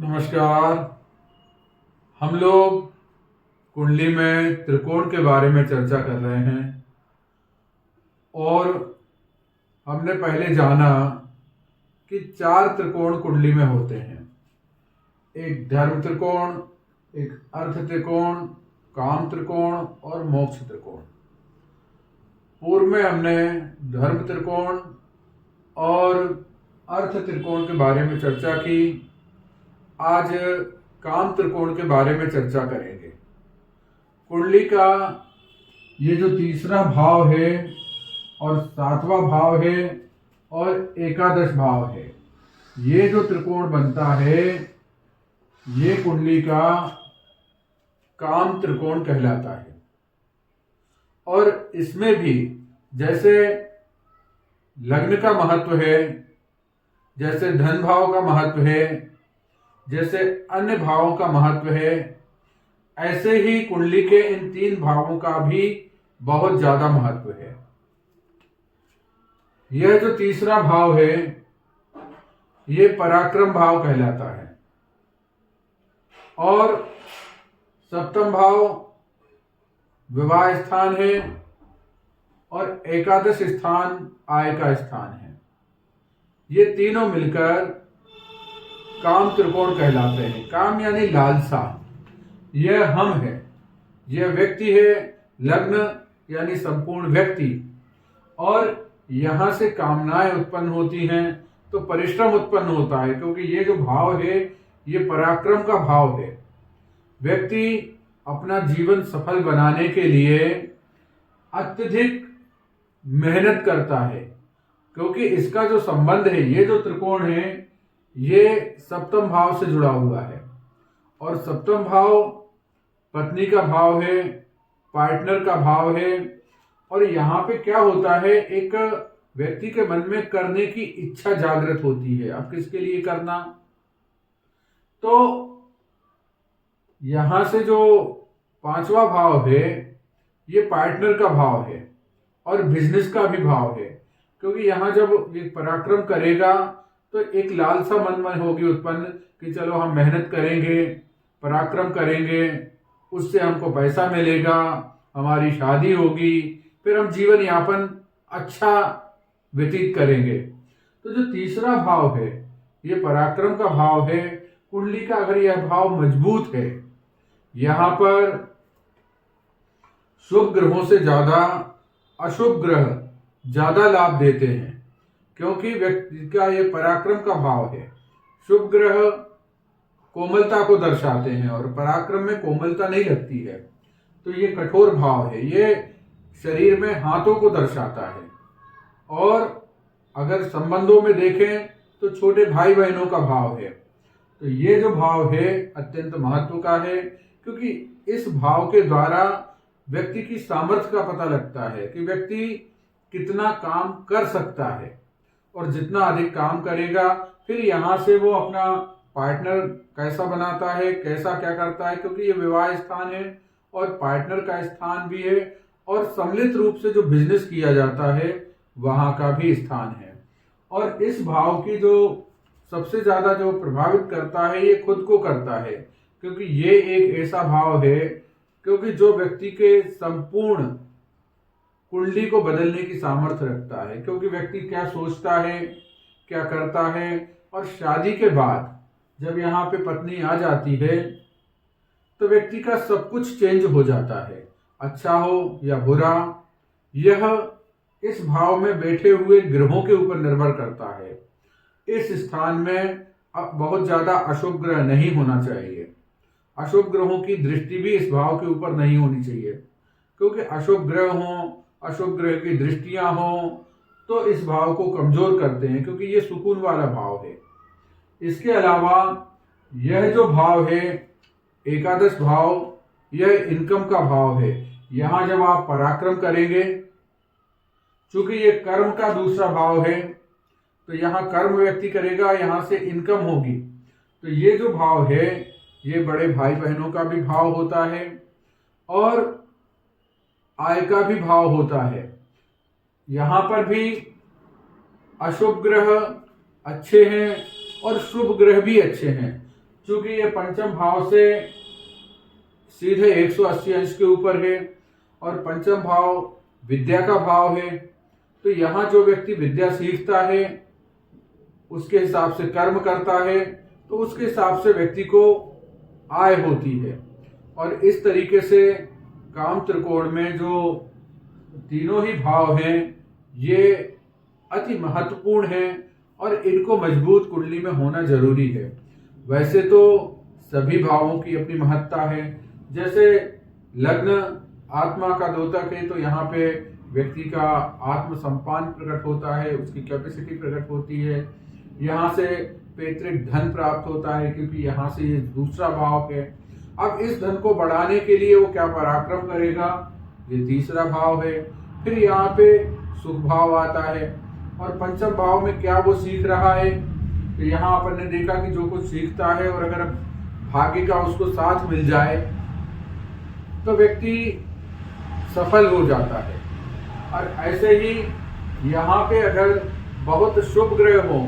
नमस्कार। हम लोग कुंडली में त्रिकोण के बारे में चर्चा कर रहे हैं और हमने पहले जाना कि 4 त्रिकोण कुंडली में होते हैं। एक धर्म त्रिकोण, एक अर्थ त्रिकोण, काम त्रिकोण और मोक्ष त्रिकोण। पूर्व में हमने धर्म त्रिकोण और अर्थ त्रिकोण के बारे में चर्चा की। आज काम त्रिकोण के बारे में चर्चा करेंगे। कुंडली का ये जो तीसरा भाव है और 7वां भाव है और एकादश भाव है, ये जो त्रिकोण बनता है ये कुंडली का काम त्रिकोण कहलाता है। और इसमें भी जैसे लग्न का महत्व है, जैसे धन भाव का महत्व है, जैसे अन्य भावों का महत्व है, ऐसे ही कुंडली के इन 3 भावों का भी बहुत ज्यादा महत्व है। यह जो तीसरा भाव है ये पराक्रम भाव कहलाता है और 7वां भाव विवाह स्थान है और एकादश स्थान आय का स्थान है। ये तीनों मिलकर काम त्रिकोण कहलाते हैं। काम यानी लालसा, यह हम है, यह व्यक्ति है, लग्न यानी संपूर्ण व्यक्ति, और यहां से कामनाएं उत्पन्न होती हैं तो परिश्रम उत्पन्न होता है, क्योंकि ये जो भाव है ये पराक्रम का भाव है। व्यक्ति अपना जीवन सफल बनाने के लिए अत्यधिक मेहनत करता है, क्योंकि इसका जो संबंध है, ये जो त्रिकोण है ये 7वें भाव से जुड़ा हुआ है और 7वां भाव पत्नी का भाव है, पार्टनर का भाव है। और यहाँ पे क्या होता है, एक व्यक्ति के मन में करने की इच्छा जागृत होती है। अब किसके लिए करना, तो यहां से जो 5वां भाव है ये पार्टनर का भाव है और बिजनेस का भी भाव है, क्योंकि यहां जब ये पराक्रम करेगा तो एक लालसा मन में होगी उत्पन्न कि चलो हम मेहनत करेंगे, पराक्रम करेंगे, उससे हमको पैसा मिलेगा, हमारी शादी होगी, फिर हम जीवन यापन अच्छा व्यतीत करेंगे। तो जो तीसरा भाव है ये पराक्रम का भाव है। कुंडली का अगर यह भाव मजबूत है, यहां पर शुभ ग्रहों से ज्यादा अशुभ ग्रह ज्यादा लाभ देते हैं, क्योंकि व्यक्ति का ये पराक्रम का भाव है। शुभ ग्रह कोमलता को दर्शाते हैं और पराक्रम में कोमलता नहीं लगती है, तो ये कठोर भाव है, ये शरीर में हाथों को दर्शाता है। और अगर संबंधों में देखें तो छोटे भाई बहनों का भाव है। तो ये जो भाव है अत्यंत महत्व का है, क्योंकि इस भाव के द्वारा व्यक्ति की सामर्थ्य का पता लगता है कि व्यक्ति कितना काम कर सकता है, और जितना अधिक काम करेगा फिर यहाँ से वो अपना पार्टनर कैसा बनाता है, कैसा क्या करता है, क्योंकि ये विवाह स्थान है और पार्टनर का स्थान भी है, और सम्मिलित रूप से जो बिजनेस किया जाता है वहां का भी स्थान है। और इस भाव की जो सबसे ज्यादा जो प्रभावित करता है ये खुद को करता है, क्योंकि ये एक ऐसा भाव है क्योंकि जो व्यक्ति के संपूर्ण कुंडली को बदलने की सामर्थ्य रखता है, क्योंकि व्यक्ति क्या सोचता है, क्या करता है। और शादी के बाद जब यहाँ पे पत्नी आ जाती है तो व्यक्ति का सब कुछ चेंज हो जाता है, अच्छा हो या बुरा। यह इस भाव में बैठे हुए ग्रहों के ऊपर निर्भर करता है। इस स्थान में अब बहुत ज्यादा अशुभ ग्रह नहीं होना चाहिए, अशुभ ग्रहों की दृष्टि भी इस भाव के ऊपर नहीं होनी चाहिए, क्योंकि अशुभ ग्रह हों, अशुभ ग्रह की दृष्टियां हों तो इस भाव को कमजोर करते हैं, क्योंकि ये सुकून वाला भाव है। इसके अलावा यह जो भाव है एकादश भाव, यह इनकम का भाव है। यहां जब आप पराक्रम करेंगे, चूंकि ये कर्म का दूसरा भाव है, तो यहाँ कर्म व्यक्ति करेगा, यहां से इनकम होगी। तो ये जो भाव है ये बड़े भाई बहनों का भी भाव होता है और आय का भी भाव होता है। यहां पर भी अशुभ ग्रह अच्छे हैं और शुभ ग्रह भी अच्छे हैं। चूंकि ये पंचम भाव से सीधे 180 अंश के ऊपर है और पंचम भाव विद्या का भाव है, तो यहाँ जो व्यक्ति विद्या सीखता है उसके हिसाब से कर्म करता है, तो उसके हिसाब से व्यक्ति को आय होती है। और इस तरीके से काम त्रिकोण में जो तीनों ही भाव हैं ये अति महत्वपूर्ण हैं और इनको मजबूत कुंडली में होना जरूरी है। वैसे तो सभी भावों की अपनी महत्ता है, जैसे लग्न आत्मा का द्योतक है तो यहाँ पे व्यक्ति का आत्म सम्मान प्रकट होता है, उसकी कैपेसिटी प्रकट होती है। यहाँ से पैतृक धन प्राप्त होता है क्योंकि यहाँ से ये दूसरा भाव है। अब इस धन को बढ़ाने के लिए वो क्या पराक्रम करेगा, ये तीसरा भाव है। फिर यहाँ पे सुख भाव आता है और पंचम भाव में क्या वो सीख रहा है, तो यहाँ अपन ने देखा कि जो कुछ सीखता है और अगर भाग्य का उसको साथ मिल जाए तो व्यक्ति सफल हो जाता है। और ऐसे ही यहाँ पे अगर बहुत शुभ ग्रह हो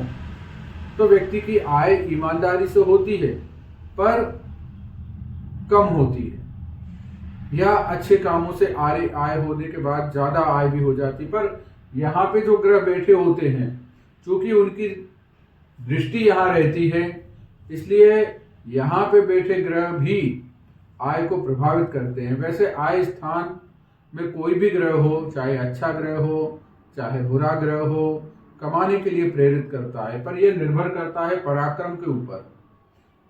तो व्यक्ति की आय ईमानदारी से होती है पर कम होती है, या अच्छे कामों से आय होने के बाद ज्यादा आय भी हो जाती। पर यहाँ पे जो ग्रह बैठे होते हैं चूंकि उनकी दृष्टि यहाँ रहती है, इसलिए यहाँ पे बैठे ग्रह भी आय को प्रभावित करते हैं। वैसे आय स्थान में कोई भी ग्रह हो, चाहे अच्छा ग्रह हो चाहे बुरा ग्रह हो, कमाने के लिए प्रेरित करता है। पर यह निर्भर करता है पराक्रम के ऊपर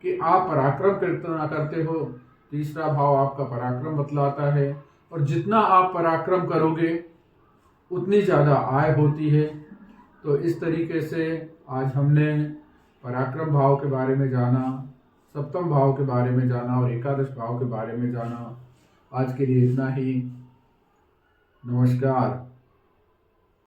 कि आप पराक्रम कितना करते हो। तीसरा भाव आपका पराक्रम बतलाता है और जितना आप पराक्रम करोगे उतनी ज़्यादा आय होती है। तो इस तरीके से आज हमने पराक्रम भाव के बारे में जाना, सप्तम भाव के बारे में जाना और एकादश भाव के बारे में जाना। आज के लिए इतना ही। नमस्कार।